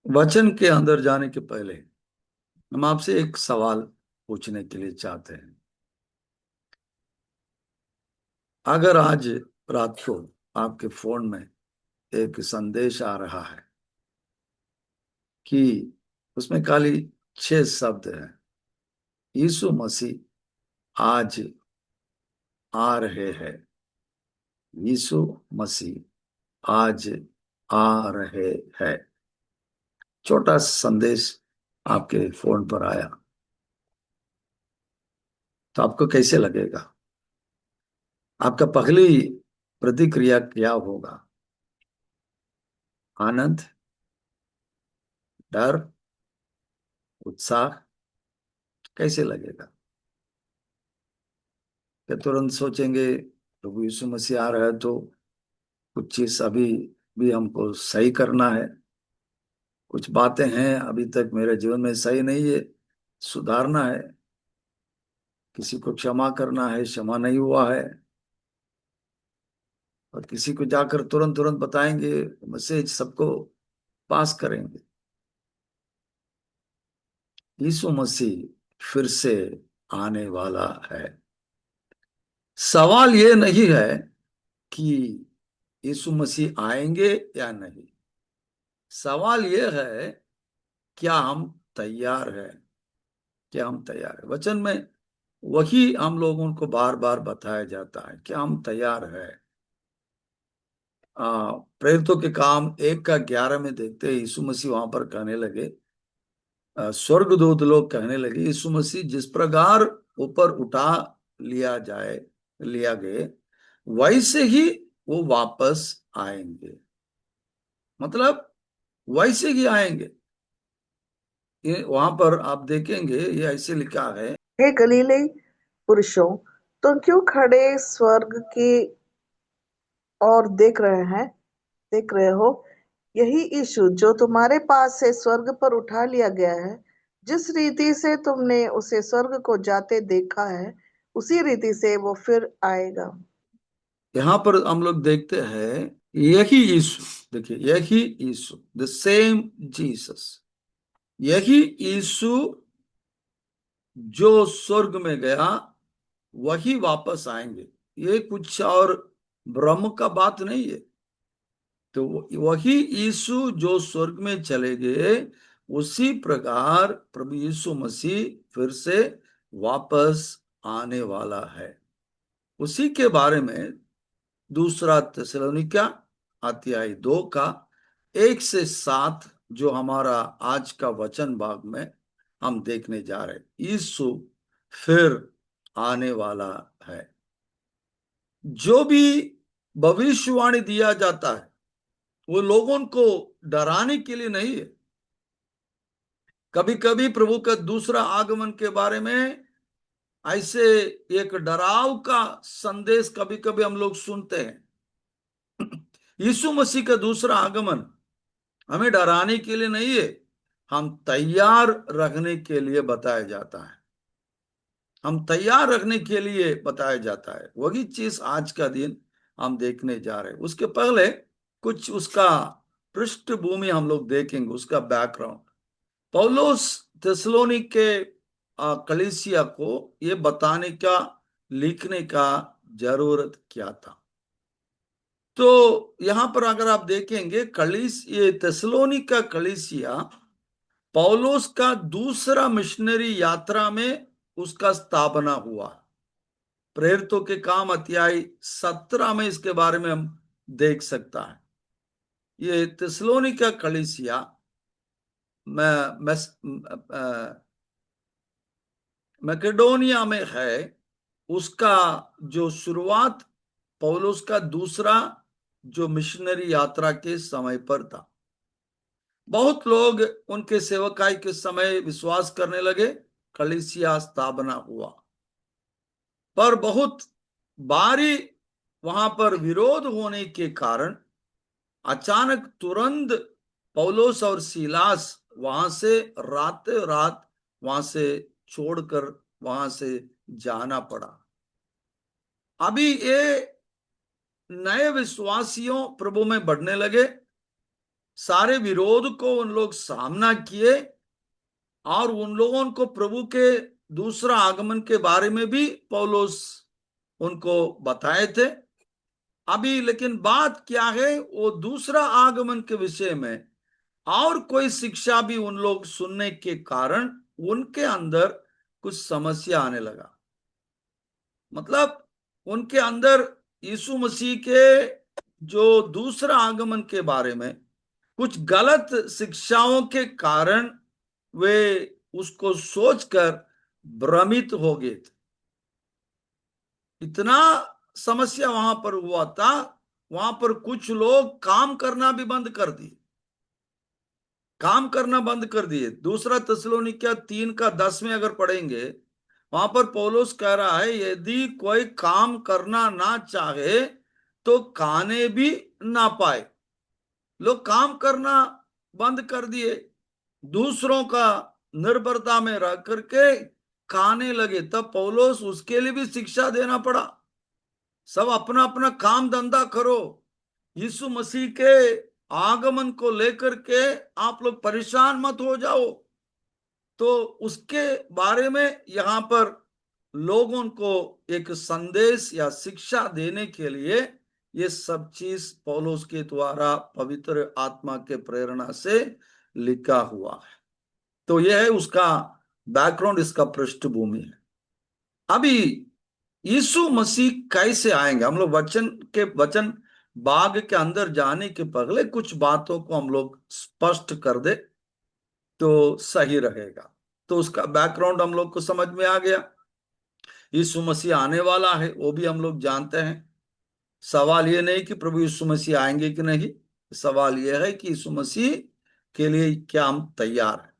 वचन के अंदर जाने के पहले हम आपसे एक सवाल पूछने के लिए चाहते हैं। अगर आज रात को आपके फोन में एक संदेश आ रहा है कि उसमें खाली 6 शब्द हैं, यीशु मसीह आज आ रहे हैं, यीशु मसीह आज आ रहे हैं, छोटा संदेश आपके फोन पर आया तो आपको कैसे लगेगा? आपका पहली प्रतिक्रिया क्या होगा? आनंद, डर, उत्साह? कैसे लगेगा? क्या तुरंत सोचेंगे प्रभु यीशु मसीह आ रहा है तो कुछ चीज अभी भी हमको सही करना है, कुछ बातें हैं अभी तक मेरे जीवन में सही नहीं है, सुधारना है, किसी को क्षमा करना है, क्षमा नहीं हुआ है, और किसी को जाकर तुरंत तुरंत बताएंगे, मैसेज सबको पास करेंगे। यीशु मसीह फिर से आने वाला है। सवाल ये नहीं है कि यीशु मसीह आएंगे या नहीं, सवाल ये है क्या हम तैयार हैं? क्या हम तैयार हैं? वचन में वही हम लोगों को बार बार बताया जाता है, क्या हम तैयार है? प्रेरितों के काम 1 का 11 में देखते हैं, यीशु मसीह वहां पर कहने लगे, स्वर्गदूत लोग कहने लगे, यीशु मसीह जिस प्रकार ऊपर उठा लिया गए वैसे ही वो वापस आएंगे। मतलब वैसे ही आएंगे। ये वहां पर आप देखेंगे, ये ऐसे लिखा है। हे गलीली पुरुषों, तुम क्यों खड़े स्वर्ग की ओर देख रहे हो? यही यीशु जो तुम्हारे पास से स्वर्ग पर उठा लिया गया है, जिस रीति से तुमने उसे स्वर्ग को जाते देखा है, उसी रीति से वो फिर आएगा। यहां पर हम लोग देखते हैं यही यीशु, देखिए यही यीशु, द सेम जीसस, यही यीशु जो स्वर्ग में गया वही वापस आएंगे। ये कुछ और भ्रम का बात नहीं है। तो वही यीशु जो स्वर्ग में चले गए, उसी प्रकार प्रभु यीशु मसीह फिर से वापस आने वाला है। उसी के बारे में दूसरा थिस्सलुनीका अध्याय 2 का 1 से 7 जो हमारा आज का वचन भाग में हम देखने जा रहे हैं, यीशु फिर आने वाला है। जो भी भविष्यवाणी दिया जाता है वो लोगों को डराने के लिए नहीं है। कभी कभी प्रभु का दूसरा आगमन के बारे में ऐसे एक डराव का संदेश कभी कभी हम लोग सुनते हैं। यीशु मसीह का दूसरा आगमन हमें डराने के लिए नहीं है, हम तैयार रखने के लिए बताया जाता है। हम तैयार रखने के लिए बताया जाता है। वही चीज आज का दिन हम देखने जा रहे हैं। उसके पहले कुछ उसका पृष्ठभूमि हम लोग देखेंगे, उसका बैकग्राउंड। पौलुस थिस्सलुनी के कलीसिया को ये बताने का, लिखने का जरूरत क्या था? तो यहां पर अगर आप देखेंगे, ये थिस्सलुनी का कलीसिया पौलुस का दूसरा मिशनरी यात्रा में उसका स्थापना हुआ। प्रेरितों के काम अध्याय 17 में इसके बारे में हम देख सकता है। ये थिस्सलुनी का कलीसिया मैं मैकेडोनिया में है। उसका जो शुरुआत पौलुस का दूसरा जो मिशनरी यात्रा के समय पर था। बहुत लोग उनके सेवकाई के समय विश्वास करने लगे, कलीसिया स्थापना हुआ। पर बहुत भारी वहां पर विरोध होने के कारण अचानक तुरंत पौलुस और सीलास वहां से रात रात वहां से छोड़कर वहां से जाना पड़ा। अभी ये नए विश्वासियों प्रभु में बढ़ने लगे, सारे विरोध को उन लोग सामना किए, और उन लोगों को प्रभु के दूसरा आगमन के बारे में भी पौलुस उनको बताए थे। अभी लेकिन बात क्या है, वो दूसरा आगमन के विषय में और कोई शिक्षा भी उन लोग सुनने के कारण उनके अंदर कुछ समस्या आने लगा। मतलब उनके अंदर यीशु मसीह के जो दूसरा आगमन के बारे में कुछ गलत शिक्षाओं के कारण वे उसको सोचकर भ्रमित हो गए थे। इतना समस्या वहां पर हुआ था, वहां पर कुछ लोग काम करना भी बंद कर दिए, काम करना बंद कर दिए। दूसरा थिस्सलुनीकियों 3:10 में अगर पढ़ेंगे, वहां पर पौलुस कह रहा है, यदि कोई काम करना ना चाहे तो खाने भी ना पाए। लोग काम करना बंद कर दिए, दूसरों का निर्भरता में रह करके खाने लगे। तब पौलुस उसके लिए भी शिक्षा देना पड़ा, सब अपना अपना काम धंधा करो, यीशु मसीह के आगमन को लेकर के आप लोग परेशान मत हो जाओ। तो उसके बारे में यहां पर लोगों को एक संदेश या शिक्षा देने के लिए ये सब चीज पौलुस के द्वारा पवित्र आत्मा के प्रेरणा से लिखा हुआ है। तो यह है उसका बैकग्राउंड, इसका पृष्ठभूमि है। अभी यीशु मसीह कैसे आएंगे, हम लोग वचन बाग के अंदर जाने के पहले कुछ बातों को हम लोग स्पष्ट कर दे तो सही रहेगा। तो उसका बैकग्राउंड हम लोग को समझ में आ गया। यीशु मसीह आने वाला है वो भी हम लोग जानते हैं। सवाल ये नहीं कि प्रभु यीशु मसीह आएंगे कि नहीं, सवाल यह है कि यीशु मसीह के लिए क्या हम तैयार हैं।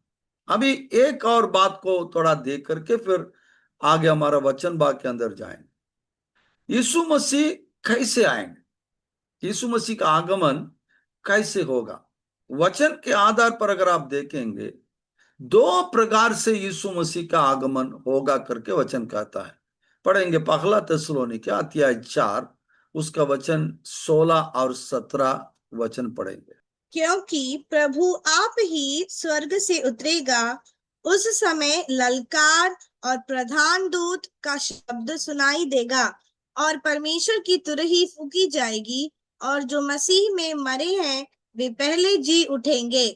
अभी एक और बात को थोड़ा देख करके फिर आगे हमारा वचन भाग के अंदर जाएंगे। यीशु मसीह कैसे आएंगे, यीशु मसीह का आगमन कैसे होगा। वचन के आधार पर अगर आप देखेंगे, दो प्रकार से यीशु मसीह का आगमन होगा करके वचन कहता है। पढ़ेंगे पहला थिस्सलुनीकियों अध्याय 4, उसका वचन 16 और 17 वचन पढ़ेंगे। क्योंकि प्रभु आप ही स्वर्ग से उतरेगा, उस समय ललकार और प्रधान दूत का शब्द सुनाई देगा, और परमेश्वर की तुरही फूंकी जाएगी, और जो मसीह में मरे हैं वे पहले जी उठेंगे।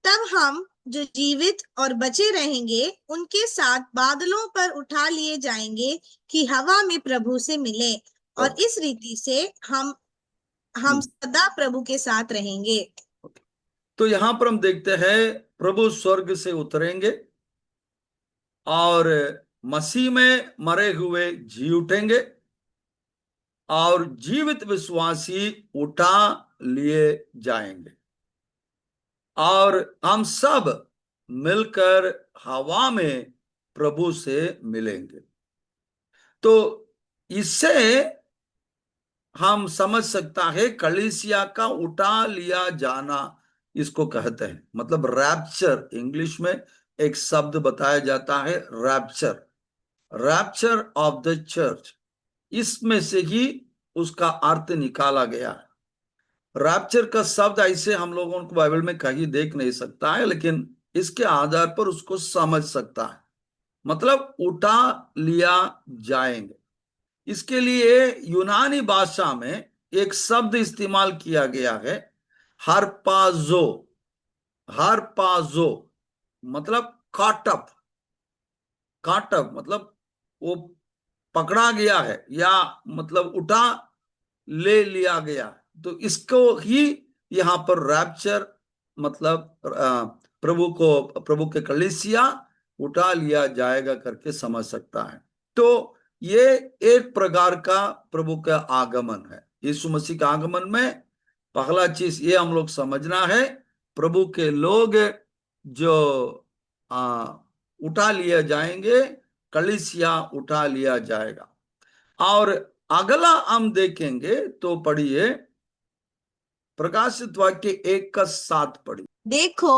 तब हम जो जीवित और बचे रहेंगे उनके साथ बादलों पर उठा लिए जाएंगे कि हवा में प्रभु से मिले, और इस रीति से हम सदा प्रभु के साथ रहेंगे। तो यहां पर हम देखते हैं प्रभु स्वर्ग से उतरेंगे और मसीह में मरे हुए जी उठेंगे, और जीवित विश्वासी उठा लिए जाएंगे, और हम सब मिलकर हवा में प्रभु से मिलेंगे। तो इससे हम समझ सकता है कलीसिया का उठा लिया जाना इसको कहते हैं। मतलब रैप्चर, इंग्लिश में एक शब्द बताया जाता है rapture, rapture of the church. इसमें से ही उसका अर्थ निकाला गया है। रैप्चर का शब्द ऐसे हम लोगों को बाइबल में कहीं देख नहीं सकता है, लेकिन इसके आधार पर उसको समझ सकता है। मतलब उठा लिया जाएंगे। इसके लिए यूनानी भाषा में एक शब्द इस्तेमाल किया गया है, हरपाजो। हरपाजो मतलब काटअप, काटअप मतलब वो पकड़ा गया है या मतलब उठा ले लिया गया। तो इसको ही यहां पर रैप्चर मतलब प्रभु के कलीसिया उठा लिया जाएगा करके समझ सकता है। तो ये एक प्रकार का प्रभु का आगमन है। यीशु मसीह का आगमन में पहला चीज ये हम लोग समझना है, प्रभु के लोग जो उठा लिया जाएंगे, कलीसिया उठा लिया जाएगा। और अगला हम देखेंगे तो पढ़िए प्रकाशित वाक्य 1:7 पढ़िए। देखो,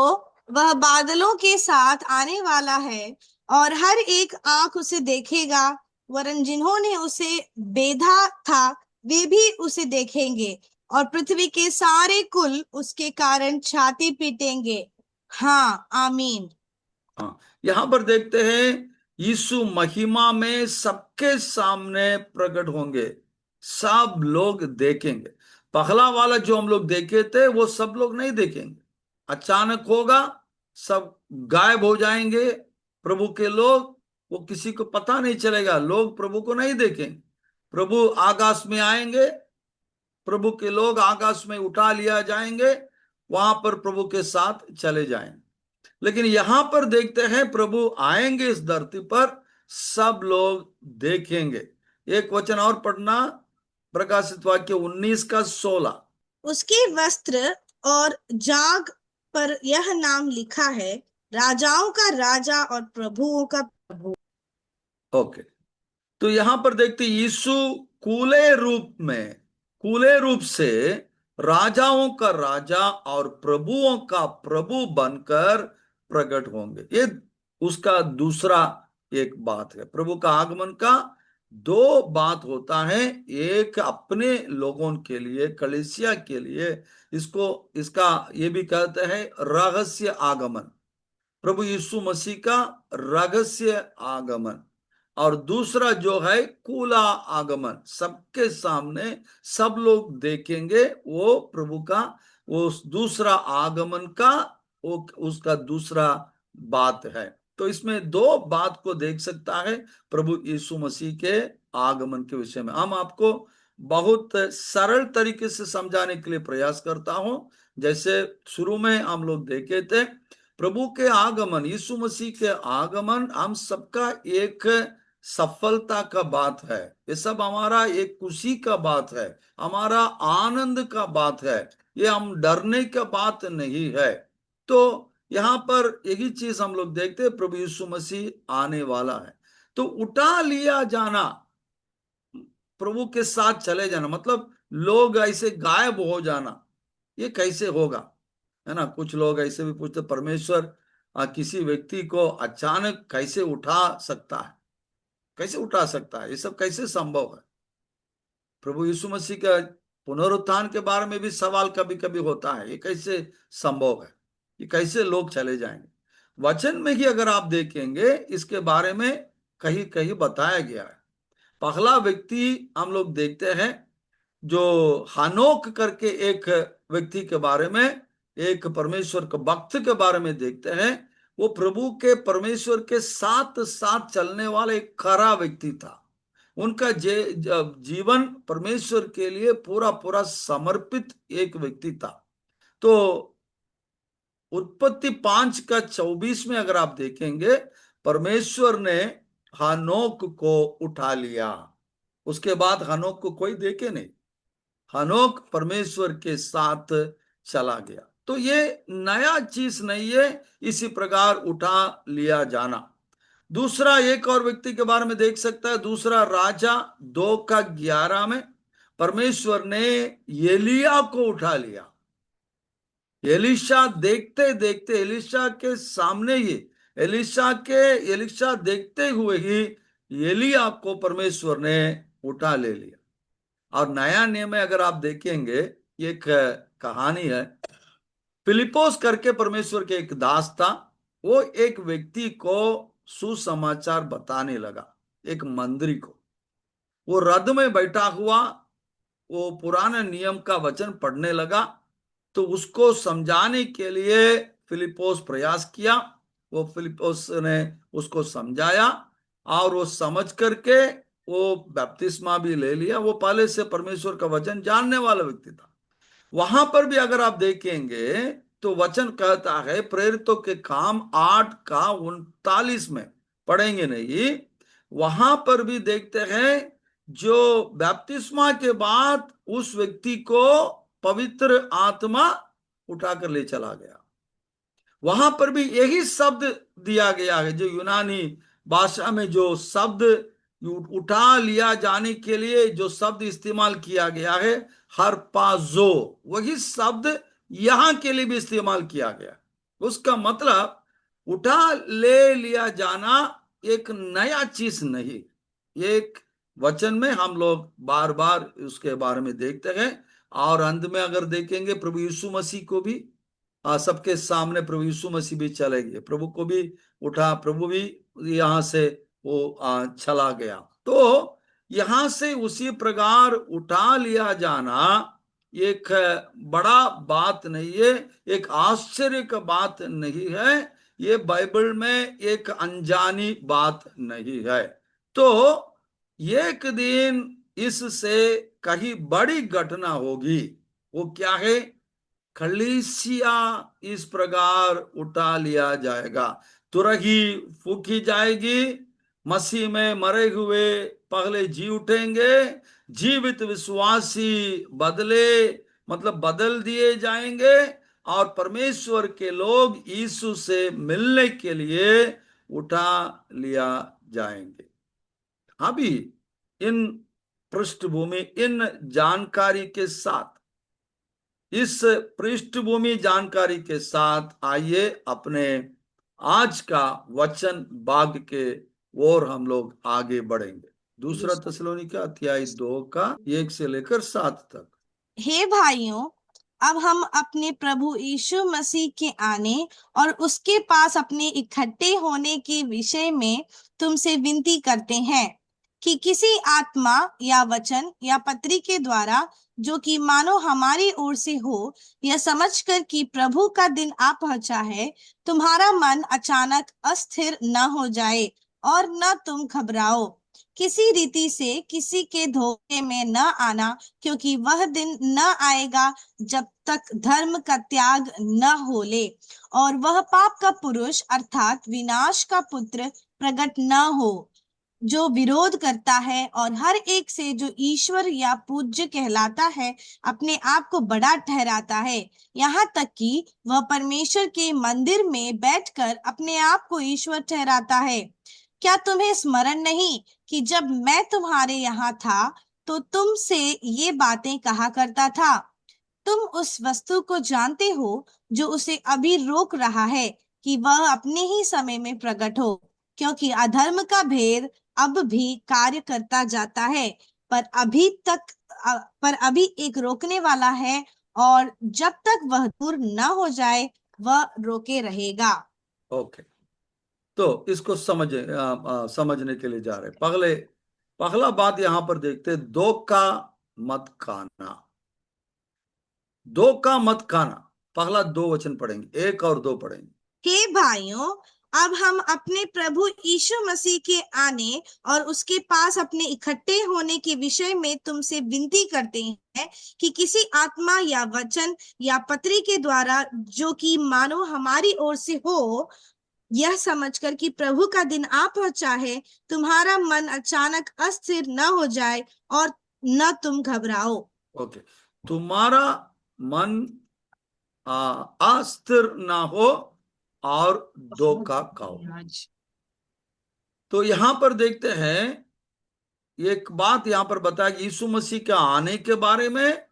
वह बादलों के साथ आने वाला है, और हर एक आंख उसे देखेगा, वरन जिन्होंने उसे बेधा था वे भी उसे देखेंगे, और पृथ्वी के सारे कुल उसके कारण छाती पीटेंगे। हाँ, आमीन। हाँ, यहां पर देखते हैं यीशु महिमा में सबके सामने प्रकट होंगे, सब लोग देखेंगे। पहला वाला जो हम लोग देखे थे वो सब लोग नहीं देखेंगे, अचानक होगा, सब गायब हो जाएंगे प्रभु के लोग। वो किसी को पता नहीं चलेगा, लोग प्रभु को नहीं देखेंगे। प्रभु आकाश में आएंगे, प्रभु के लोग आकाश में उठा लिया जाएंगे, वहां पर प्रभु के साथ चले जाएंगे। लेकिन यहां पर देखते हैं प्रभु आएंगे इस धरती पर, सब लोग देखेंगे। एक वचन और पढ़ना, प्रकाशित वाक्य 19 का 16। उसके वस्त्र और जाग पर यह नाम लिखा है, राजाओं का राजा और प्रभुओं का प्रभु। ओके, तो यहां पर देखते यीशु कूले रूप में, कूले रूप से राजाओं का राजा और प्रभुओं का प्रभु बनकर प्रकट होंगे। ये उसका दूसरा एक बात है। प्रभु का आगमन का दो बात होता है, एक अपने लोगों के लिए, कलीसिया के लिए, इसको इसका ये भी कहते हैं रहस्य आगमन, प्रभु यीशु मसीह का रहस्य आगमन। और दूसरा जो है कूला आगमन, सबके सामने सब लोग देखेंगे वो प्रभु का, वो दूसरा आगमन का, वो उसका दूसरा बात है। तो इसमें दो बात को देख सकता है प्रभु यीशु मसीह के आगमन के विषय में। हम आपको बहुत सरल तरीके से समझाने के लिए प्रयास करता हूं। जैसे शुरू में हम लोग देखे थे, प्रभु के आगमन, यीशु मसीह के आगमन हम सबका एक सफलता का बात है। ये सब हमारा एक खुशी का बात है, हमारा आनंद का बात है, ये हम डरने का बात नहीं है। तो यहाँ पर यही चीज हम लोग देखते हैं, प्रभु यीशु मसीह आने वाला है। तो उठा लिया जाना, प्रभु के साथ चले जाना, मतलब लोग ऐसे गायब हो जाना, ये कैसे होगा, है ना। कुछ लोग ऐसे भी पूछते, परमेश्वर किसी व्यक्ति को अचानक कैसे उठा सकता है, कैसे उठा सकता है, ये सब कैसे संभव है। प्रभु यीशु मसीह का पुनरुत्थान के बारे में भी सवाल कभी कभी होता है, ये कैसे संभव है, ये कैसे लोग चले जाएंगे। वचन में ही अगर आप देखेंगे इसके बारे में कहीं कहीं बताया गया है। पहला व्यक्ति हम लोग देखते हैं, जो हानोक करके एक व्यक्ति के बारे में, एक परमेश्वर के भक्त के बारे में देखते हैं। वो प्रभु के, परमेश्वर के साथ साथ चलने वाला एक खरा व्यक्ति था। उनका जीवन परमेश्वर के लिए पूरा पूरा समर्पित एक व्यक्ति था। तो उत्पत्ति 5 का 24 में अगर आप देखेंगे, परमेश्वर ने हानोक को उठा लिया। उसके बाद हानोक को कोई देखे नहीं, हनोक परमेश्वर के साथ चला गया। तो ये नया चीज नहीं है इसी प्रकार उठा लिया जाना। दूसरा एक और व्यक्ति के बारे में देख सकता है, दूसरा राजा 2 का 11 में परमेश्वर ने एलिया को उठा लिया। एलिशा देखते देखते, एलिशा के सामने ही, एलिशा देखते हुए ही एलिया को परमेश्वर ने उठा ले लिया। और नया नियम में अगर आप देखेंगे, एक कहानी है, फिलिपोस करके परमेश्वर के एक दास था। वो एक व्यक्ति को सुसमाचार बताने लगा, एक मंत्री को। वो रथ में बैठा हुआ वो पुराने नियम का वचन पढ़ने लगा। तो उसको समझाने के लिए फिलिपोस प्रयास किया। वो फिलिपोस ने उसको समझाया और वो समझ करके वो बपतिस्मा भी ले लिया। वो पहले से परमेश्वर का वचन जानने वाला व्यक्ति था। वहां पर भी अगर आप देखेंगे तो वचन कहता है, प्रेरितों के काम 8 का 39 में, पढ़ेंगे नहीं, वहां पर भी देखते हैं जो बपतिस्मा के बाद उस व्यक्ति को पवित्र आत्मा उठाकर ले चला गया। वहां पर भी यही शब्द दिया गया है, जो यूनानी भाषा में जो शब्द उठा लिया जाने के लिए जो शब्द इस्तेमाल किया गया है, हरपाजो, वही शब्द यहां के लिए भी इस्तेमाल किया गया। उसका मतलब उठा ले लिया जाना एक नया चीज नहीं। एक वचन में हम लोग बार बार उसके बारे में देखते हैं। और अंत में अगर देखेंगे प्रभु यीशु मसीह को भी सबके सामने प्रभु यीशु मसीह भी चले गए, प्रभु को भी उठा, प्रभु भी यहाँ से वो चला गया। तो यहां से उसी प्रकार उठा लिया जाना एक बड़ा बात नहीं है, एक आश्चर्य का बात नहीं है, ये बाइबल में एक अनजानी बात नहीं है। तो एक दिन इससे कहीं बड़ी घटना होगी। वो क्या है? कलीसिया इस प्रकार उठा लिया जाएगा, तुरही फूकी जाएगी, मसीह में मरे हुए पहले जी उठेंगे, जीवित विश्वासी बदले मतलब बदल दिए जाएंगे, और परमेश्वर के लोग यीशु से मिलने के लिए उठा लिया जाएंगे। अभी इन पृष्ठभूमि, इन जानकारी के साथ, इस पृष्ठभूमि जानकारी के साथ आइए अपने आज का वचन भाग के ओर हम लोग आगे बढ़ेंगे। दूसरा थिस्सलुनीका अध्याय 2 का 1 से लेकर 7 तक। हे भाइयों, अब हम अपने प्रभु यीशु मसीह के आने और उसके पास अपने इकट्ठे होने के विषय में तुमसे विनती करते हैं कि किसी आत्मा या वचन या पत्री के द्वारा, जो कि मानो हमारी ओर से हो, यह समझकर कि प्रभु का दिन आ पहुंचा है, तुम्हारा मन अचानक अस्थिर न हो जाए और न तुम घबराओ। किसी रीति से किसी के धोखे में न आना, क्योंकि वह दिन न आएगा जब तक धर्म का त्याग न हो ले और वह पाप का पुरुष अर्थात विनाश का पुत्र प्रकट न हो, जो विरोध करता है और हर एक से जो ईश्वर या पूज्य कहलाता है अपने आप को बड़ा ठहराता है, यहाँ तक कि वह परमेश्वर के मंदिर में बैठकर अपने आप को ईश्वर ठहराता है। क्या तुम्हें स्मरण नहीं कि जब मैं तुम्हारे यहाँ था तो तुमसे ये बातें कहा करता था? तुम उस वस्तु को जानते हो जो उसे अभी रोक रहा है कि वह अपने ही समय में प्रकट हो, क्योंकि अधर्म का भेद अब भी कार्य करता जाता है, पर अभी एक रोकने वाला है, और जब तक वह दूर न हो जाए वह रोके रहेगा। ओके, तो इसको समझने के लिए जा रहे। पहला बात यहां पर देखते, धोखा मत खाना। धोखा मत खाना, पहला 2 वचन पढ़ेंगे, 1 और 2 पढ़ेंगे। हे भाइयों, अब हम अपने प्रभु यीशु मसीह के आने और उसके पास अपने इकट्ठे होने के विषय में तुमसे विनती करते हैं कि किसी आत्मा या वचन या पत्री के द्वारा, जो कि मानो हमारी ओर से हो, यह समझकर कि प्रभु का दिन आ पहुंचा है, तुम्हारा मन अचानक अस्थिर न हो जाए और न तुम घबराओ। ओके, तुम्हारा मन अस्थिर ना हो और धोखा खाओ। तो यहां पर देखते हैं, एक बात यहां पर बताया कि यीशु मसीह के आने के बारे में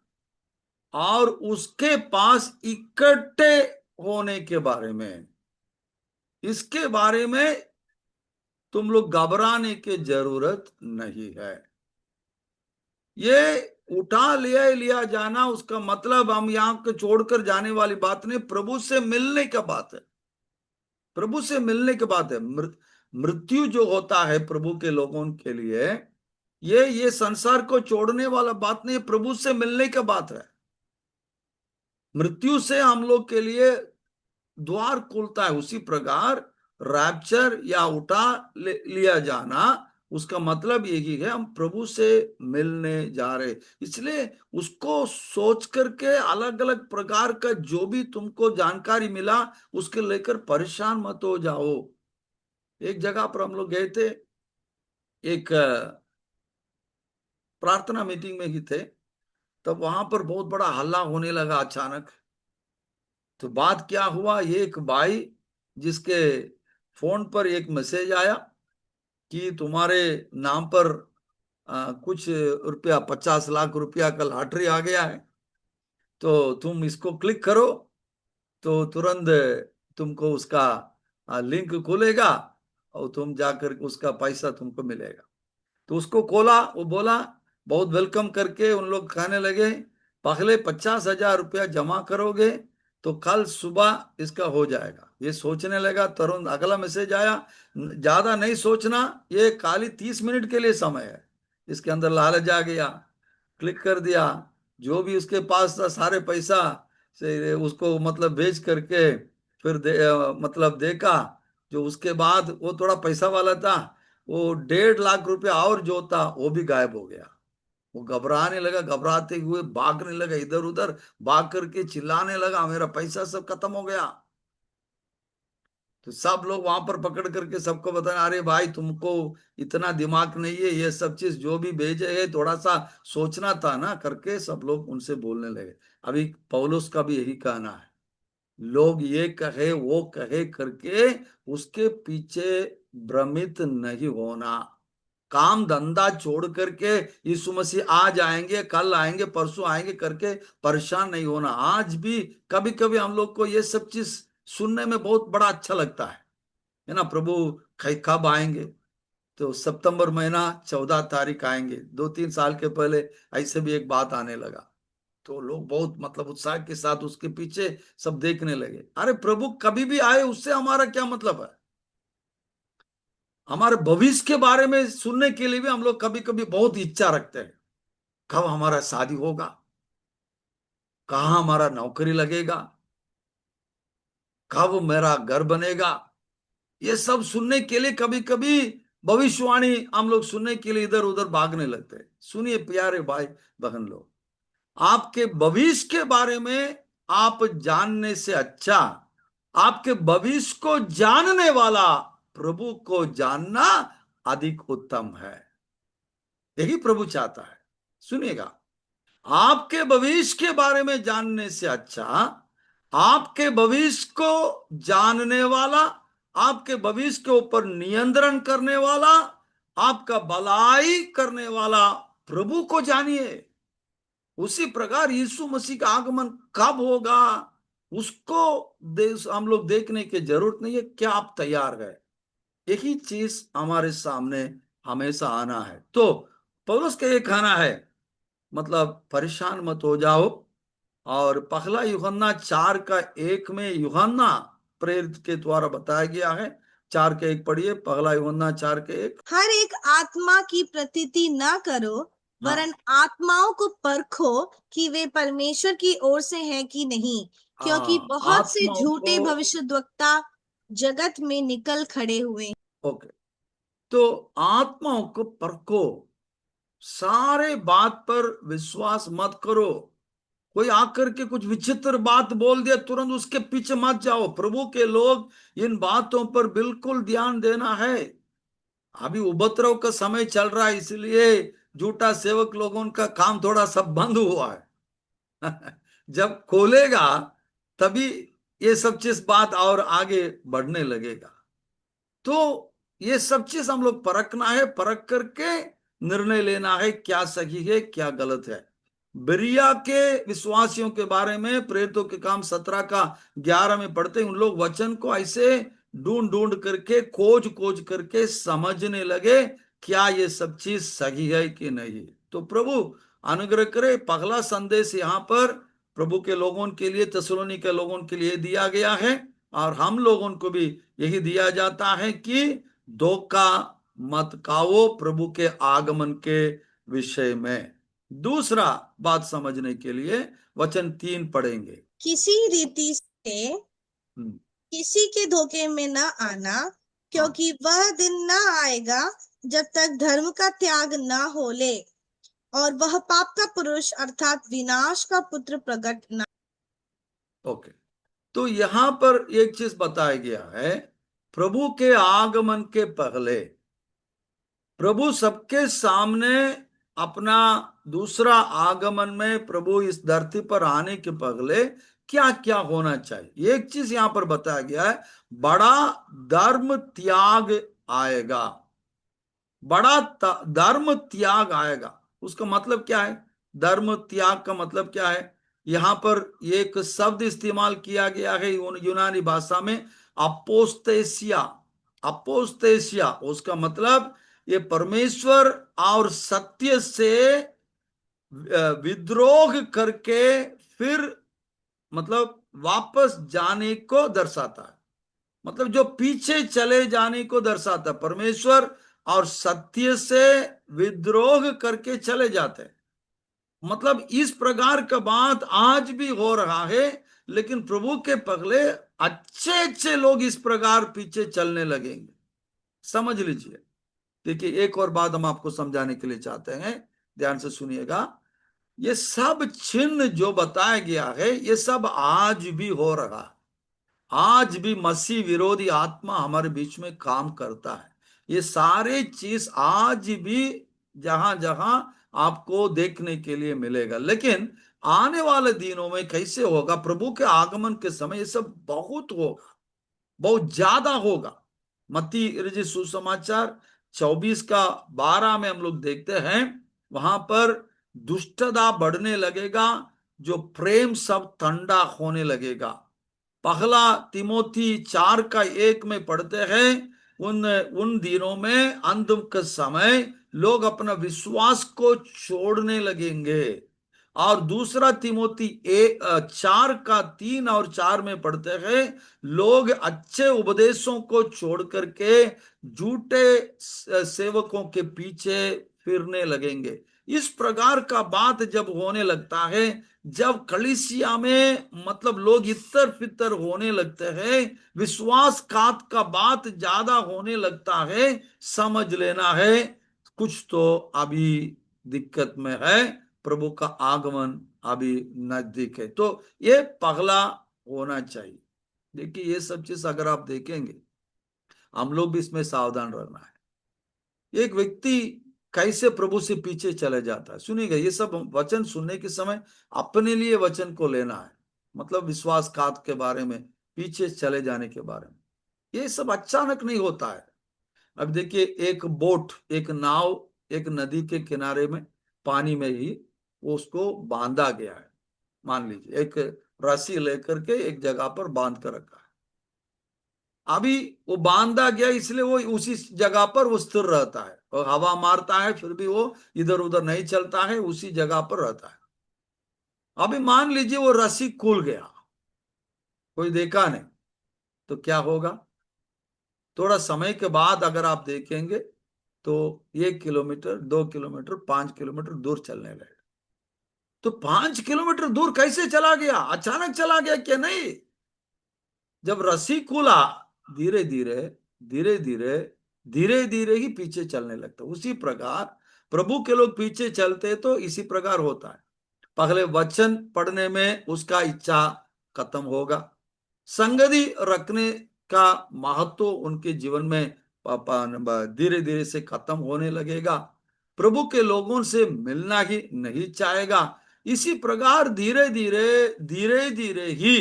और उसके पास इकट्ठे होने के बारे में। इसके बारे में तुम लोग घबराने की जरूरत नहीं है। ये उठा लिया जाना, उसका मतलब हम यहां को छोड़कर जाने वाली बात नहीं, प्रभु से मिलने का बात है। प्रभु से मिलने की बात है। मृत्यु जो होता है प्रभु के लोगों के लिए, ये संसार को छोड़ने वाला बात नहीं, प्रभु से मिलने की बात है। मृत्यु से हम लोग के लिए द्वार खुलता है। उसी प्रकार रैप्चर या उठा लिया जाना, उसका मतलब यही है हम प्रभु से मिलने जा रहे। इसलिए उसको सोच करके अलग अलग प्रकार का जो भी तुमको जानकारी मिला उसके लेकर परेशान मत हो जाओ। एक जगह पर हम लोग गए थे, एक प्रार्थना मीटिंग में ही थे, तब वहां पर बहुत बड़ा हल्ला होने लगा अचानक। तो बात क्या हुआ, एक भाई जिसके फोन पर एक मैसेज आया कि तुम्हारे नाम पर कुछ रुपया 50 लाख रुपया का लॉटरी आ गया है, तो तुम इसको क्लिक करो तो तुरंत तुमको उसका लिंक खुलेगा और तुम जाकर उसका पैसा तुमको मिलेगा। तो उसको खोला, वो बोला, बहुत वेलकम करके उन लोग कहने लगे पहले 50,000 रुपया जमा करोगे तो कल सुबह इसका हो जाएगा। ये सोचने लगा, तुरंत अगला मैसेज आया, ज्यादा नहीं सोचना, ये खाली 30 मिनट के लिए समय है। इसके अंदर लालच आ गया, क्लिक कर दिया। जो भी उसके पास था सारे पैसा से उसको मतलब भेज करके फिर मतलब देखा। जो उसके बाद वो थोड़ा पैसा वाला था, वो 1.5 लाख रुपया और जो था वो भी गायब हो गया। वो घबराने लगा, घबराते हुए भागने लगा इधर उधर, भाग करके चिल्लाने लगा मेरा पैसा सब खत्म हो गया। तो सब लोग वहां पर पकड़ करके सबको बताया, अरे भाई तुमको इतना दिमाग नहीं है, ये सब चीज जो भी भेजे है थोड़ा सा सोचना था ना, करके सब लोग उनसे बोलने लगे। अभी पौलुस का भी यही कहना है, लोग ये कहे वो कहे करके उसके पीछे भ्रमित नहीं होना। काम धंधा छोड़ करके यीशु मसीह आज आएंगे, कल आएंगे, परसों आएंगे करके परेशान नहीं होना। आज भी कभी कभी हम लोग को ये सब चीज सुनने में बहुत बड़ा अच्छा लगता है ना। प्रभु कब आएंगे? तो सितंबर महीना 14 तारीख आएंगे। 2-3 साल के पहले ऐसे भी एक बात आने लगा, तो लोग बहुत मतलब उत्साह के साथ उसके पीछे सब देखने लगे। अरे प्रभु कभी भी आए उससे हमारा क्या मतलब है? हमारे भविष्य के बारे में सुनने के लिए भी हम लोग कभी कभी बहुत इच्छा रखते हैं। कब हमारा शादी होगा, कहाँ हमारा नौकरी लगेगा, कब मेरा घर बनेगा, ये सब सुनने के लिए कभी कभी भविष्यवाणी हम लोग सुनने के लिए इधर उधर भागने लगते हैं। सुनिए प्यारे भाई बहन लोग, आपके भविष्य के बारे में आप जानने से अच्छा आपके भविष्य को जानने वाला प्रभु को जानना अधिक उत्तम है। यही प्रभु चाहता है। सुनिएगा, आपके भविष्य के बारे में जानने से अच्छा आपके भविष्य को जानने वाला, आपके भविष्य के ऊपर नियंत्रण करने वाला, आपका भलाई करने वाला प्रभु को जानिए। उसी प्रकार यीशु मसीह का आगमन कब होगा उसको हम लोग देखने की जरूरत नहीं है। क्या आप तैयार है? यही चीज हमारे सामने हमेशा आना है। तो पौलुस का ये कहना है, मतलब परेशान मत हो जाओ। और पहला यूहन्ना 4:1 में यूहन्ना प्रेरित के द्वारा बताया गया है। 4:1 पढ़िए, पहला यूहन्ना 4:1। हर एक आत्मा की प्रतीति न करो, वरन हाँ आत्माओं को परखो कि वे परमेश्वर की ओर से हैं कि नहीं, क्योंकि हाँ, बहुत से आत्माओं झूठे को। भविष्यद्वक्ता जगत में निकल खड़े हुए। ओके, तो आत्माओं को परखो, सारे बात पर विश्वास मत करो। कोई आकर के कुछ विचित्र बात बोल दिया तुरंत उसके पीछे मत जाओ। प्रभु के लोग इन बातों पर बिल्कुल ध्यान देना है। अभी उपद्रव का समय चल रहा है, इसलिए झूठा सेवक लोगों का काम थोड़ा सब बंद हुआ है। जब खोलेगा तभी ये सब चीज बात और आगे बढ़ने लगेगा। तो ये सब चीज हम लोग परखना है, परख करके निर्णय लेना है क्या सही है क्या गलत है। बिरिया के विश्वासियों के बारे में प्रेरितों के काम 17 का 11 में पढ़ते हैं। उन लोग वचन को ऐसे ढूंढ ढूंढ करके खोज खोज करके समझने लगे क्या ये सब चीज सही है कि नहीं। तो प्रभु अनुग्रह करे, पहला संदेश यहाँ पर प्रभु के लोगों के लिए, थिस्सलुनी के लोगों के लिए दिया गया है। और हम लोगों को भी यही दिया जाता है कि धोखा मत खाओ प्रभु के आगमन के विषय में। दूसरा बात समझने के लिए वचन 3 पढ़ेंगे। किसी रीति से हम्म, किसी के धोखे में न आना, हाँ क्योंकि वह दिन न आएगा जब तक धर्म का त्याग न हो ले और वह पाप का पुरुष अर्थात विनाश का पुत्र प्रकट न। ओके, तो यहां पर एक चीज बताया गया है, प्रभु के आगमन के पहले प्रभु सबके सामने अपना दूसरा आगमन में प्रभु इस धरती पर आने के पहले क्या क्या होना चाहिए। एक चीज यहां पर बताया गया है, बड़ा धर्म त्याग आएगा। बड़ा धर्म त्याग आएगा। उसका मतलब क्या है? धर्म त्याग का मतलब क्या है? यहां पर एक शब्द इस्तेमाल किया गया है यूनानी भाषा में, अपोस्तेसिया। अपोस्तेसिया उसका मतलब ये परमेश्वर और सत्य से विद्रोह करके फिर मतलब वापस जाने को दर्शाता है। मतलब जो पीछे चले जाने को दर्शाता है। परमेश्वर और सत्य से विद्रोह करके चले जाते हैं। मतलब इस प्रकार का बात आज भी हो रहा है, लेकिन प्रभु के पगले अच्छे अच्छे लोग इस प्रकार पीछे चलने लगेंगे। समझ लीजिए। देखिए, एक और बात हम आपको समझाने के लिए चाहते हैं, ध्यान से सुनिएगा। ये सब चिन्ह जो बताया गया है, ये सब आज भी हो रहा है। आज भी मसीह विरोधी आत्मा हमारे बीच में काम करता है। ये सारे चीज आज भी जहां जहां आपको देखने के लिए मिलेगा। लेकिन आने वाले दिनों में कैसे होगा? प्रभु के आगमन के समय ये सब बहुत होगा, बहुत ज्यादा होगा। मत्ती रचित सुसमाचार 24 का 12 में हम लोग देखते हैं, वहां पर दुष्टता बढ़ने लगेगा, जो प्रेम सब ठंडा होने लगेगा। पहला तिमोथी 4 का 1 में पढ़ते हैं, उन उन दिनों में अंतिम के समय लोग अपना विश्वास को छोड़ने लगेंगे। और दूसरा तिमोथी 4 का 3 और 4 में पढ़ते हैं, लोग अच्छे उपदेशों को छोड़ करके झूठे सेवकों के पीछे फिरने लगेंगे। इस प्रकार का बात जब होने लगता है, जब कलीसिया में मतलब लोग इतर फितर होने लगते हैं, विश्वासघात का बात ज्यादा होने लगता है, समझ लेना है कुछ तो अभी दिक्कत में है। प्रभु का आगमन अभी नजदीक है। तो ये पगला होना चाहिए। देखिए, ये सब चीज अगर आप देखेंगे, हम लोग भी इसमें सावधान रहना है। एक व्यक्ति कैसे प्रभु से पीछे चले जाता है, सुनिएगा। ये सब वचन सुनने के समय अपने लिए वचन को लेना है। मतलब विश्वासघात के बारे में, पीछे चले जाने के बारे में, ये सब अचानक नहीं होता है। अब देखिए, एक बोट, एक नाव एक नदी के किनारे में, पानी में ही वो उसको बांधा गया है। मान लीजिए एक रस्सी लेकर के एक जगह पर बांध कर रखा है। अभी वो बांधा गया, इसलिए वो उसी जगह पर वो स्थिर रहता है, और हवा मारता है फिर भी वो इधर उधर नहीं चलता है, उसी जगह पर रहता है। अभी मान लीजिए वो रस्सी खुल गया, कोई देखा नहीं, तो क्या होगा? थोड़ा समय के बाद अगर आप देखेंगे तो 1 किलोमीटर, 2 किलोमीटर, 5 किलोमीटर दूर चलने लगे। तो 5 किलोमीटर दूर कैसे चला गया? अचानक चला गया क्या? नहीं, जब रस्सी खुला, धीरे धीरे धीरे धीरे धीरे धीरे ही पीछे चलने लगता। उसी प्रकार प्रभु के लोग पीछे चलते तो इसी प्रकार होता है। पहले वचन पढ़ने में उसका इच्छा खत्म होगा, संगति रखने का महत्व उनके जीवन में धीरे धीरे से खत्म होने लगेगा। प्रभु के लोगों से मिलना ही नहीं चाहेगा। इसी प्रकार धीरे धीरे धीरे धीरे ही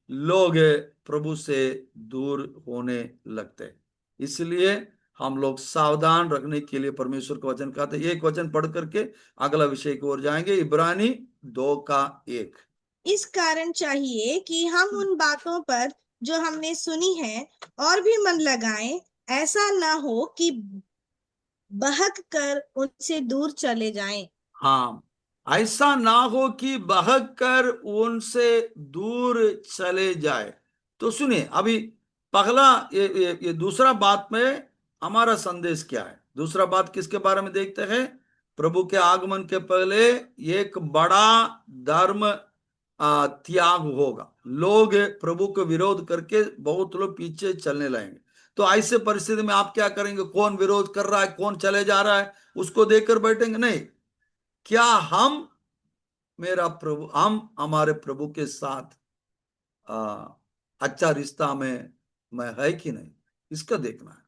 लोग प्रभु से दूर होने लगते हैं। इसलिए हम लोग सावधान रखने के लिए परमेश्वर का वचन कहते हैं। एक वचन पढ़ करके अगला विषय की ओर जाएंगे, इब्रानी 2 का 1। इस कारण चाहिए कि हम उन बातों पर जो हमने सुनी है और भी मन लगाएं, ऐसा ना हो कि बहक कर उनसे दूर चले जाएं। हाँ, ऐसा ना हो कि बहक कर उनसे दूर चले जाए। तो सुनिए, अभी पहला ये दूसरा बात में हमारा संदेश क्या है? दूसरा बात किसके बारे में देखते हैं? प्रभु के आगमन के पहले एक बड़ा धर्म त्याग होगा। लोग प्रभु को विरोध करके बहुत लोग पीछे चलने लगेंगे। तो ऐसे परिस्थिति में आप क्या करेंगे? कौन विरोध कर रहा है, कौन चले जा रहा है, उसको देखकर बैठेंगे? नहीं। क्या हम हमारे प्रभु के साथ आ, अच्छा रिश्ता में है कि नहीं, इसका देखना है।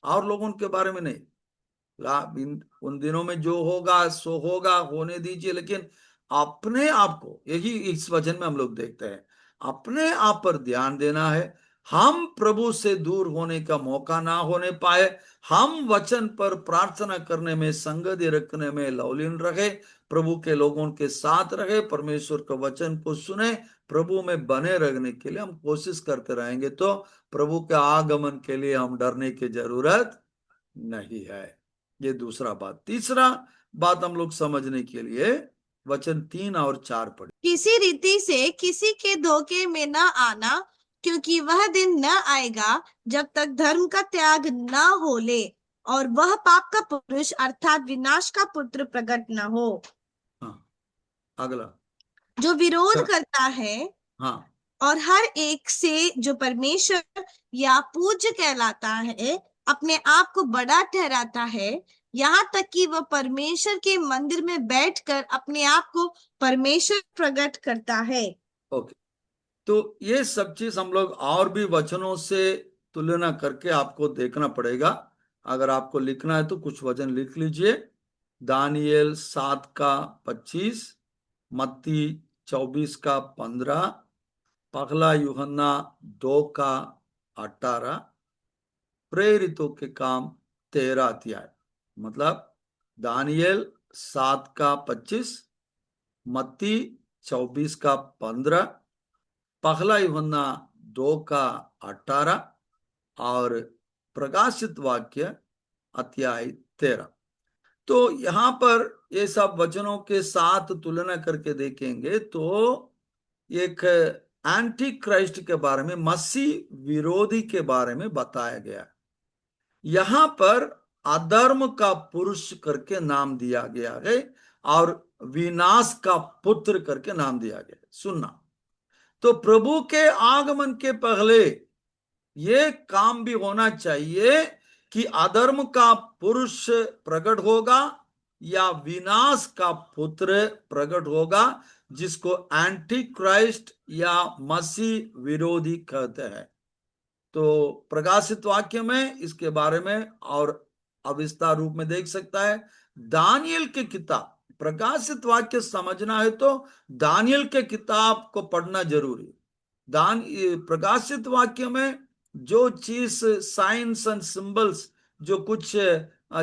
और लोगों के बारे में नहीं। उन दिनों में जो होगा सो होगा, होने दीजिए। लेकिन अपने आप को, यही इस वचन में हम लोग देखते हैं, अपने आप पर ध्यान देना है। हम प्रभु से दूर होने का मौका ना होने पाए। हम वचन पर प्रार्थना करने में, संगति रखने में लवलीन रहे, प्रभु के लोगों के साथ रहे, परमेश्वर के वचन को सुने, प्रभु में बने रहने के लिए हम कोशिश करते रहेंगे, तो प्रभु के आगमन के लिए हम डरने की जरूरत नहीं है। ये दूसरा बात। तीसरा बात हम लोग समझने के लिए वचन 3 और 4 पढ़े। किसी रीति से किसी के धोखे में न आना, क्योंकि वह दिन न आएगा जब तक धर्म का त्याग न हो ले और वह पाप का पुरुष अर्थात विनाश का पुत्र प्रकट न हो, हाँ, अगला। जो विरोध हाँ, करता है हाँ, और हर एक से जो परमेश्वर या पूज्य कहलाता है अपने आप को बड़ा ठहराता है, यहाँ तक कि वह परमेश्वर के मंदिर में बैठकर अपने आप को परमेश्वर प्रकट करता है। ओके। तो ये सब चीज हम लोग और भी वचनों से तुलना करके आपको देखना पड़ेगा। अगर आपको लिखना है तो कुछ वचन लिख लीजिए। दानियेल 7 का 25, मत्ती 24 का 15, पगला यूहन्ना 2 का 18, प्रेरितों के काम 13 अध्याय। मतलब दानियेल 7 का 25, मत्ती 24 का 15, पगला यूहन्ना 2 का 18 और प्रकाशित वाक्य अध्याय 13। तो यहाँ पर ये सब वचनों के साथ तुलना करके देखेंगे तो एक एंटी क्राइस्ट के बारे में, मसीह विरोधी के बारे में बताया गया। यहाँ पर अधर्म का पुरुष करके नाम दिया गया है और विनाश का पुत्र करके नाम दिया गया है। सुनना, तो प्रभु के आगमन के पहले ये काम भी होना चाहिए कि अधर्म का पुरुष प्रकट होगा या विनाश का पुत्र प्रकट होगा, जिसको एंटी क्राइस्ट या मसीह विरोधी कहते हैं। तो प्रकाशित वाक्य में इसके बारे में और अविस्तार रूप में देख सकता है। दानियल के किताब, प्रकाशित वाक्य समझना है तो दानियल के किताब को पढ़ना जरूरी है। प्रकाशित वाक्य में जो चीज साइंस एंड सिंबल्स, जो कुछ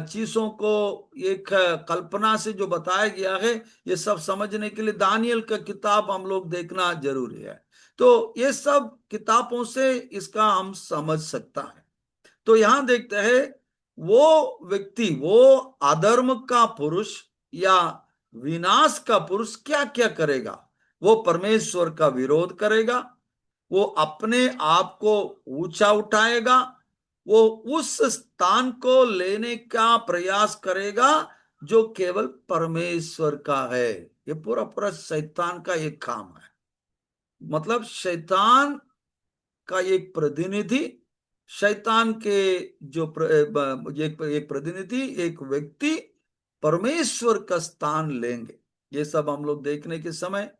चीजों को एक कल्पना से जो बताया गया है, ये सब समझने के लिए दानियल का किताब हम लोग देखना जरूरी है। तो ये सब किताबों से इसका हम समझ सकता है। तो यहां देखते हैं वो व्यक्ति, वो अधर्म का पुरुष या विनाश का पुरुष क्या क्या करेगा। वो परमेश्वर का विरोध करेगा, वो अपने आप को ऊंचा उठाएगा, वो उस स्थान को लेने का प्रयास करेगा जो केवल परमेश्वर का है। ये पूरा पूरा शैतान का एक काम है। मतलब शैतान का एक प्रतिनिधि, शैतान के जो एक प्रतिनिधि, एक व्यक्ति परमेश्वर का स्थान लेंगे। ये सब हम लोग देखने के समय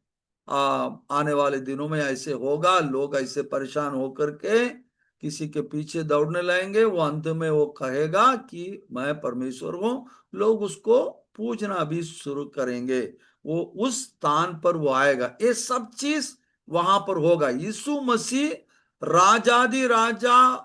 आने वाले दिनों में ऐसे होगा। लोग ऐसे परेशान होकर के किसी के पीछे दौड़ने लगेंगे, वो अंत में वो कहेगा कि मैं परमेश्वर हूं। लोग उसको पूजना भी शुरू करेंगे, वो उस स्थान पर वो आएगा। ये सब चीज वहां पर होगा। यीशु मसीह राजादि राजा,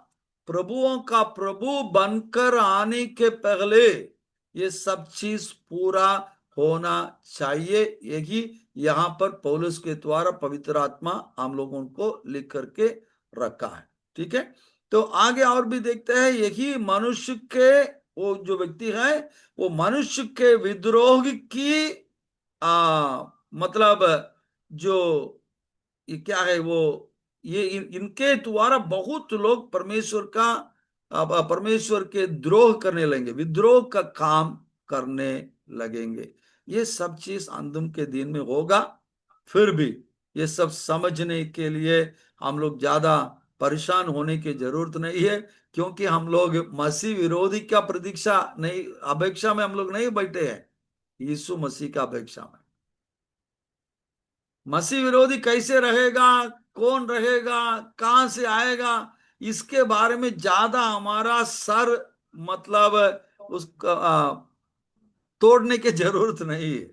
प्रभुओं का प्रभु बनकर आने के पहले ये सब चीज पूरा होना चाहिए। यही यहाँ पर पौलुस के द्वारा पवित्र आत्मा हम लोगों को लिख करके रखा है। ठीक है, तो आगे और भी देखते हैं। यही मनुष्य के, वो जो व्यक्ति है वो मनुष्य के विद्रोह की मतलब जो ये क्या है, वो ये इनके द्वारा बहुत लोग परमेश्वर के द्रोह करने लगेंगे, विद्रोह का काम करने लगेंगे। ये सब चीज अंतिम के दिन में होगा। फिर भी ये सब समझने के लिए हम लोग ज्यादा परेशान होने की जरूरत नहीं है, क्योंकि हम लोग मसीह विरोधी का प्रतीक्षा नहीं, अपेक्षा में हम लोग नहीं बैठे हैं, यीशु मसीह का अपेक्षा में। मसीह विरोधी कैसे रहेगा, कौन रहेगा, कहां से आएगा, इसके बारे में ज्यादा हमारा सर मतलब उसका तोड़ने की जरूरत नहीं है।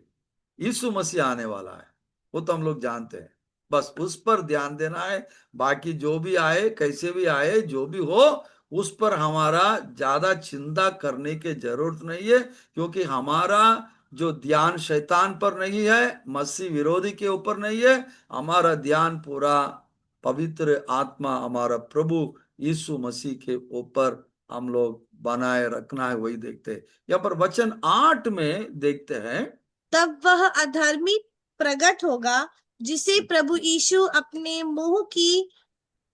यीशु मसीह आने वाला है, वो तो हम लोग जानते हैं। बस उस पर ध्यान देना है। बाकी जो भी आए, कैसे भी आए, जो भी हो, उस पर हमारा ज्यादा चिंता करने की जरूरत नहीं है, क्योंकि हमारा जो ध्यान शैतान पर नहीं है, मसीह विरोधी के ऊपर नहीं है। हमारा ध्यान पूरा पवित्र आत्मा, हमारा प्रभु यीशु मसीह के ऊपर हम लोग बनाए रखना है। वही देखते हैं। यहाँ पर वचन 8 में देखते हैं तब वह अधर्मी प्रकट होगा, जिसे प्रभु यीशु अपने मुंह की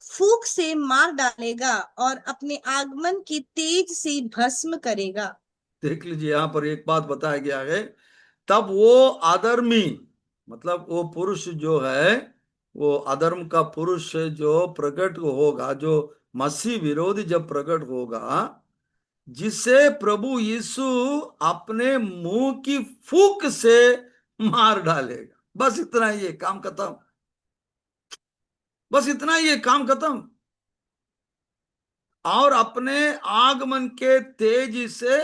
फूंक से मार डालेगा और अपने आगमन की तेज से भस्म करेगा। देख लीजिए, यहां पर एक बात बताया गया है, तब वो अधर्मी, मतलब वो पुरुष जो है, वो अधर्म का पुरुष जो प्रकट होगा, जो मसीह विरोधी जब प्रकट होगा, जिसे प्रभु यीशु अपने मुंह की फूंक से मार डालेगा। बस इतना ही है, काम खत्म। बस इतना ही है, काम खत्म। और अपने आगमन के तेजी से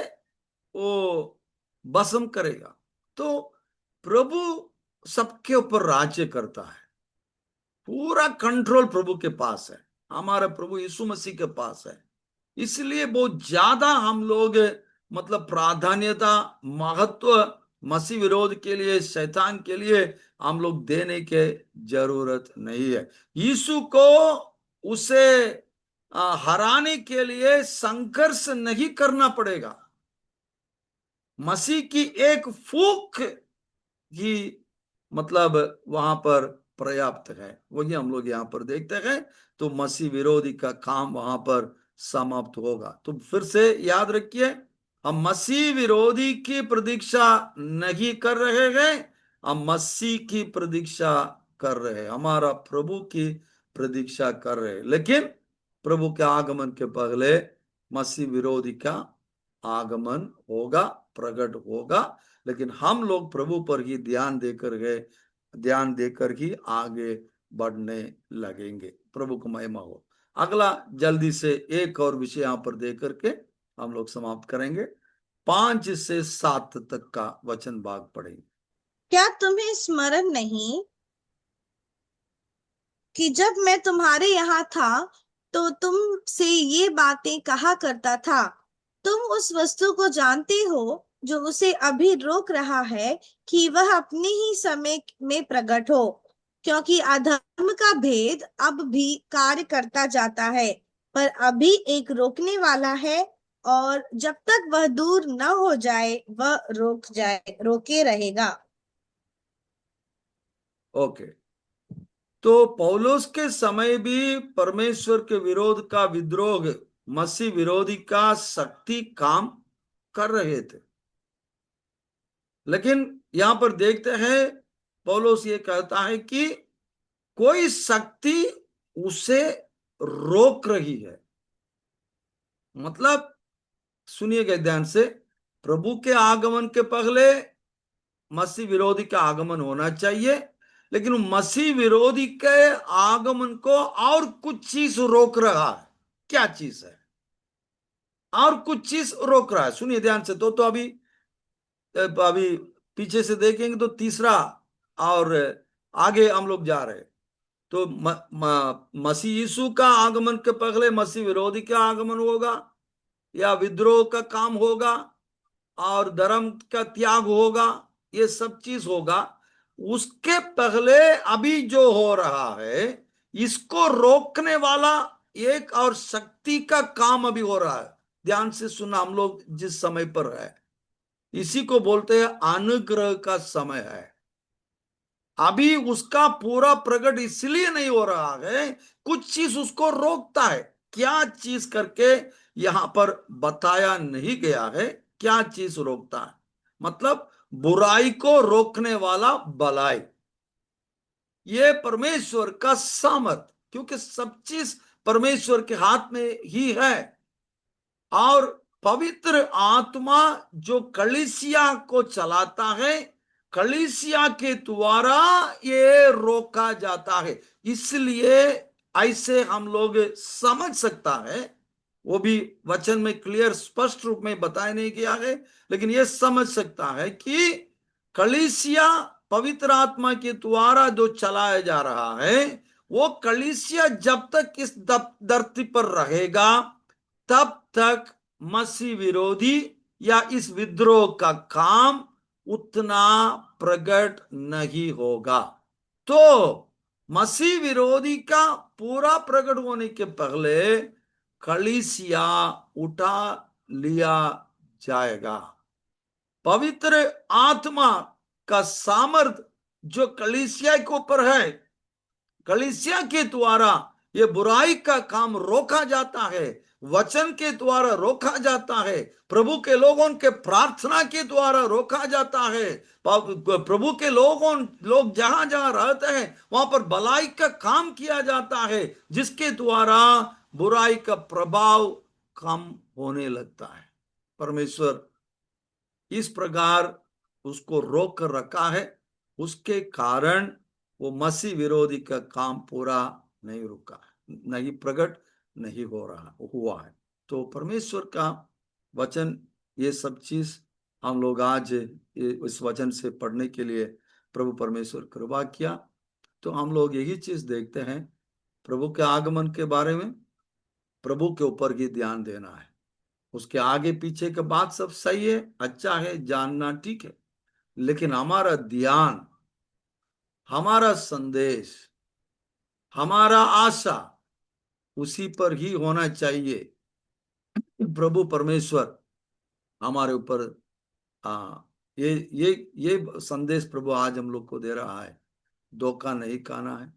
वो भस्म करेगा। तो प्रभु सबके ऊपर राज्य करता है, पूरा कंट्रोल प्रभु के पास है, हमारे प्रभु यीशु मसीह के पास है। इसलिए बहुत ज्यादा हम लोग, मतलब प्राधान्यता, महत्व मसीह विरोध के लिए, शैतान के लिए हम लोग देने के जरूरत नहीं है। यीशु को, उसे हराने के लिए संघर्ष नहीं करना पड़ेगा। मसीह की एक फूंक ही मतलब वहां पर पर्याप्त है। वही हम लोग यहाँ पर देखते हैं। तो मसीह विरोधी का काम वहां पर समाप्त होगा। तो फिर से याद रखिए, हम मसीह विरोधी की प्रतीक्षा नहीं कर रहे हैं, हम मसीह की प्रतीक्षा कर रहे हैं, हमारा प्रभु की प्रतीक्षा कर रहे हैं। लेकिन प्रभु के आगमन के पहले मसीह विरोधी का आगमन होगा, प्रकट होगा। लेकिन हम लोग प्रभु पर ही ध्यान देकर ही आगे बढ़ने लगेंगे। प्रभु को महिमा हो। अगला जल्दी से एक और विषय यहां पर दे करके हम लोग समाप्त करेंगे। 5 से 7 तक का वचन भाग पढ़ेंगे। क्या तुम्हें स्मरण नहीं कि जब मैं तुम्हारे यहाँ था तो तुमसे ये बातें कहा करता था? तुम उस वस्तु को जानते हो जो उसे अभी रोक रहा है कि वह अपने ही समय में प्रकट हो, क्योंकि अधर्म का भेद अब भी कार्य करता जाता है। पर अभी एक रोकने वाला है, और जब तक वह दूर न हो जाए वह रोके रहेगा। ओके। तो पौलुस के समय भी परमेश्वर के विरोध का विद्रोह, मसीह विरोधी का शक्ति काम कर रहे थे। लेकिन यहां पर देखते हैं, पौलुस ये कहता है कि कोई शक्ति उसे रोक रही है। मतलब सुनिएगा ध्यान से, प्रभु के आगमन के पहले मसीह विरोधी का आगमन होना चाहिए, लेकिन मसीह विरोधी के आगमन को और कुछ चीज रोक रहा है। क्या चीज है? और कुछ चीज रोक रहा है। सुनिए ध्यान से। तो अभी अभी पीछे से देखेंगे तो तीसरा, और आगे हम लोग जा रहे हैं। तो मसीह यीशु का आगमन के पहले मसीह विरोधी का आगमन होगा, या विद्रोह का काम होगा, और धर्म का त्याग होगा, ये सब चीज होगा। उसके पहले अभी जो हो रहा है, इसको रोकने वाला एक और शक्ति का काम अभी हो रहा है। ध्यान से सुना, हम लोग जिस समय पर है, इसी को बोलते हैं अनुग्रह का समय है। अभी उसका पूरा प्रकट इसलिए नहीं हो रहा है, कुछ चीज उसको रोकता है। क्या चीज करके यहां पर बताया नहीं गया है। क्या चीज रोकता है? मतलब बुराई को रोकने वाला भलाई, ये परमेश्वर का सामर्थ, क्योंकि सब चीज परमेश्वर के हाथ में ही है। और पवित्र आत्मा जो कलीसिया को चलाता है, कलीसिया के द्वारा ये रोका जाता है। इसलिए ऐसे हम लोग समझ सकता है, वो भी वचन में क्लियर स्पष्ट रूप में बताया नहीं गया है, लेकिन ये समझ सकता है कि कलीसिया पवित्र आत्मा के द्वारा जो चलाया जा रहा है, वो कलीसिया जब तक इस धरती पर रहेगा, तब तक मसीह विरोधी या इस विद्रोह का काम उतना प्रकट नहीं होगा। तो मसीह विरोधी का पूरा प्रकट होने के पहले कलीसिया उठा लिया जाएगा। पवित्र आत्मा का सामर्थ जो कलीसिया के ऊपर है, कलीसिया के द्वारा ये बुराई का काम रोका जाता है, वचन के द्वारा रोका जाता है, प्रभु के लोगों के प्रार्थना के द्वारा रोका जाता है। प्रभु के लोग जहां जहां रहते हैं वहां पर भलाई का काम किया जाता है, जिसके द्वारा बुराई का प्रभाव कम होने लगता है। परमेश्वर इस प्रकार उसको रोक कर रखा है, उसके कारण वो मसीह विरोधी का काम पूरा नहीं रुका, नहीं प्रकट नहीं हुआ है। तो परमेश्वर का वचन, ये सब चीज हम लोग आज इस वचन से पढ़ने के लिए प्रभु परमेश्वर कृपा किया। तो हम लोग यही चीज देखते हैं, प्रभु के आगमन के बारे में प्रभु के ऊपर ही ध्यान देना है। उसके आगे पीछे के बात सब सही है, अच्छा है, जानना ठीक है, लेकिन हमारा ध्यान, हमारा संदेश, हमारा आशा उसी पर ही होना चाहिए। प्रभु परमेश्वर हमारे ऊपर ये संदेश प्रभु आज हम लोग को दे रहा है, धोखा नहीं खाना है,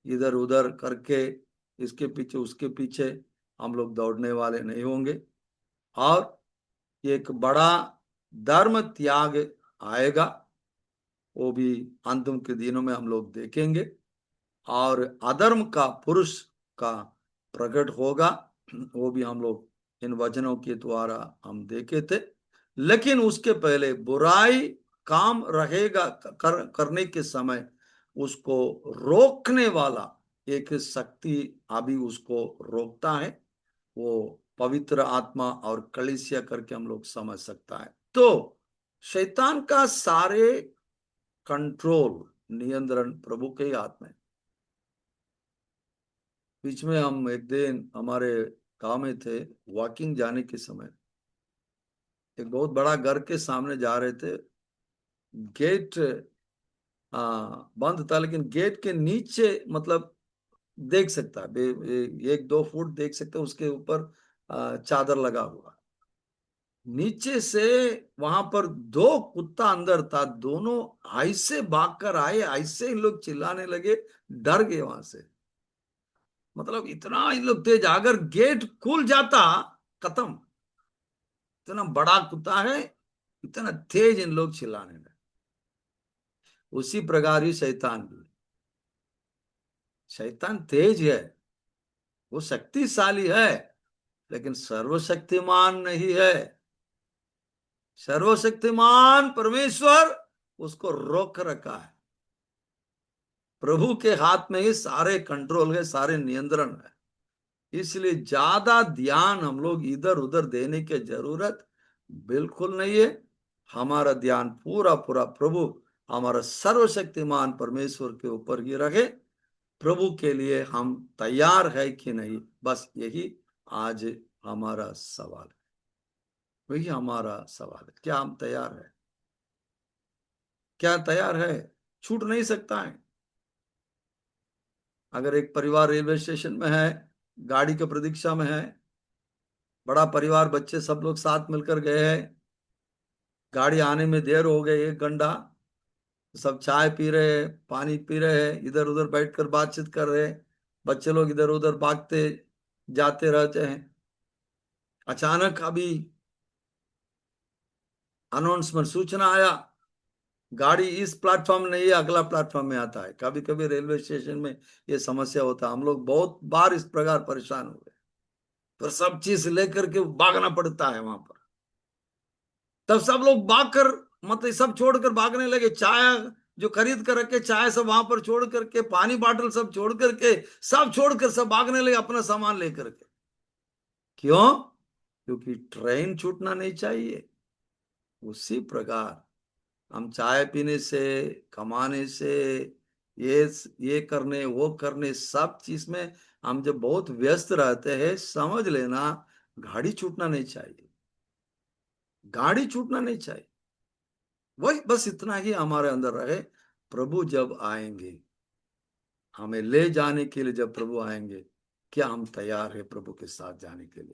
इधर उधर करके इसके पीछे उसके पीछे हम लोग दौड़ने वाले नहीं होंगे। और एक बड़ा धर्म त्याग आएगा, वो भी अंतिम के दिनों में हम लोग देखेंगे, और अधर्म का पुरुष का प्रकट होगा, वो भी हम लोग इन वचनों के द्वारा हम देखे थे। लेकिन उसके पहले बुराई काम रहेगा करने के समय उसको रोकने वाला एक शक्ति अभी उसको रोकता है, वो पवित्र आत्मा और कलीसिया करके हम लोग समझ सकता है। तो शैतान का सारे कंट्रोल, नियंत्रण प्रभु के ही हाथ में। बीच में हम एक दिन हमारे गांव में थे, वॉकिंग जाने के समय एक बहुत बड़ा घर के सामने जा रहे थे, गेट बंद था, लेकिन गेट के नीचे मतलब देख सकता है, 1-2 फुट देख सकते, उसके ऊपर चादर लगा हुआ, नीचे से वहां पर 2 कुत्ता अंदर था, दोनों ऐसे भागकर आए, ऐसे इन लोग चिल्लाने लगे, डर गए वहां से। मतलब इतना इन लोग तेज, अगर गेट खुल जाता खत्म, इतना बड़ा कुत्ता है, इतना तेज इन लोग चिल्लाने लगे। उसी प्रकार ही शैतान भी, शैतान तेज है, वो शक्तिशाली है, लेकिन सर्वशक्तिमान नहीं है। सर्वशक्तिमान परमेश्वर उसको रोक रखा है। प्रभु के हाथ में ही सारे कंट्रोल है, सारे नियंत्रण है, इसलिए ज्यादा ध्यान हम लोग इधर उधर देने की जरूरत बिल्कुल नहीं है। हमारा ध्यान पूरा पूरा प्रभु, हमारा सर्वशक्तिमान परमेश्वर के ऊपर ही रहे। प्रभु के लिए हम तैयार है कि नहीं, बस यही आज हमारा सवाल है, वही हमारा सवाल है। क्या हम तैयार है? क्या तैयार है? छूट नहीं सकता है। अगर एक परिवार रेलवे स्टेशन में है, गाड़ी की प्रतीक्षा में है, बड़ा परिवार, बच्चे सब लोग साथ मिलकर गए हैं, गाड़ी आने में देर हो गई 1 घंटा, सब चाय पी रहे हैं, पानी पी रहे हैं, इधर उधर बैठकर बातचीत कर रहे हैं, बच्चे लोग इधर उधर भागते जाते रहते हैं। अचानक अभी अनाउंसमेंट, सूचना आया, गाड़ी इस प्लेटफॉर्म नहीं है, अगला प्लेटफॉर्म में आता है। कभी कभी रेलवे स्टेशन में ये समस्या होता है, हम लोग बहुत बार इस प्रकार परेशान हुए, तो सब चीज लेकर के भागना पड़ता है वहां पर। तब सब लोग भागकर, मतलब सब छोड़कर भागने लगे, चाय जो खरीद कर रखे चाय सब वहां पर छोड़ करके, पानी बॉटल सब छोड़ करके, सब छोड़कर सब भागने लगे अपना सामान लेकर के। क्यों? क्योंकि ट्रेन छूटना नहीं चाहिए। उसी प्रकार हम चाय पीने से, कमाने से, ये करने वो करने, सब चीज में हम जब बहुत व्यस्त रहते हैं, समझ लेना गाड़ी छूटना नहीं चाहिए, गाड़ी छूटना नहीं चाहिए। वही बस इतना ही हमारे अंदर रहे। प्रभु जब आएंगे, हमें ले जाने के लिए, जब प्रभु आएंगे, क्या हम तैयार है प्रभु के साथ जाने के लिए?